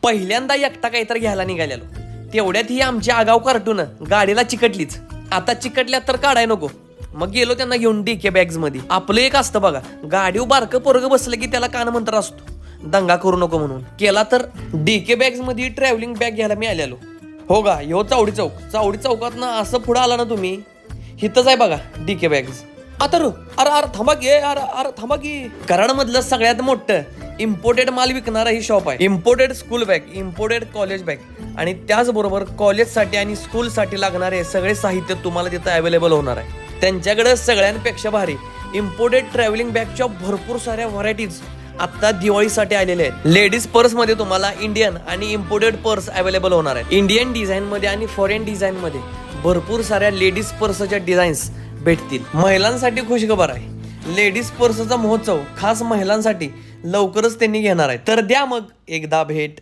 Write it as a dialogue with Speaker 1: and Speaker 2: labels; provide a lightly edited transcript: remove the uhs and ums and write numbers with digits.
Speaker 1: पहिल्यांदा एकटा काहीतरी घ्यायला निघालेलो, तेवढ्यात ही आमची आगाव कार्टून गाडीला चिकटलीच. आता चिकटल्यात तर काढाय नको, मग गेलो त्यांना घेऊन डीके बॅग्स मध्ये. आपलं एक असतं बघा, गाडीवर बारकं पोरगं बसलं की त्याला कानमंत्र असतो, दंगा करू नको म्हणून. केला तर डीके बॅग्स मध्ये ट्रॅव्हलिंग बॅग घ्यायला मी आलेलो. हो का, ह्यो चावडी चौक. चावडी चौकात ना असं पुढं आला ना तुम्ही, हिथंच आहे बघा डीके बॅग्स. आता अरे अरे थांबा की, अरे थांबा की. कराडमधलं सगळ्यात मोठं इम्पोर्टेड माल विकणारा ही शॉप आहे. Imported school bag, imported college bag आणि त्याचबरोबर कॉलेजसाठी आणि स्कूलसाठी लागणारे सगळे साहित्य तुम्हाला तिथं अवेलेबल होणार आहे. त्यांच्याकडे सगळ्यांपेक्षा भारी इम्पोर्टेड ट्रॅव्हलिंग बॅगच्या भरपूर साऱ्या व्हरायटीज आता दिवाळीसाठी आलेले आहेत. लेडीज पर्स मध्ये तुम्हाला इंडियन आणि इम्पोर्टेड पर्स अवेलेबल होणार आहेत. इंडियन डिझाईन मध्ये आणि फॉरेन डिझाईन मध्ये भरपूर साऱ्या लेडीज पर्सच्या डिझाईन्स भेटतील. महिलांसाठी खुशखबर आहे, लेडीज पर्सचा महोत्सव खास महिलांसाठी लवकरच त्यांनी घेणार आहे. तर द्या मग एकदा भेट.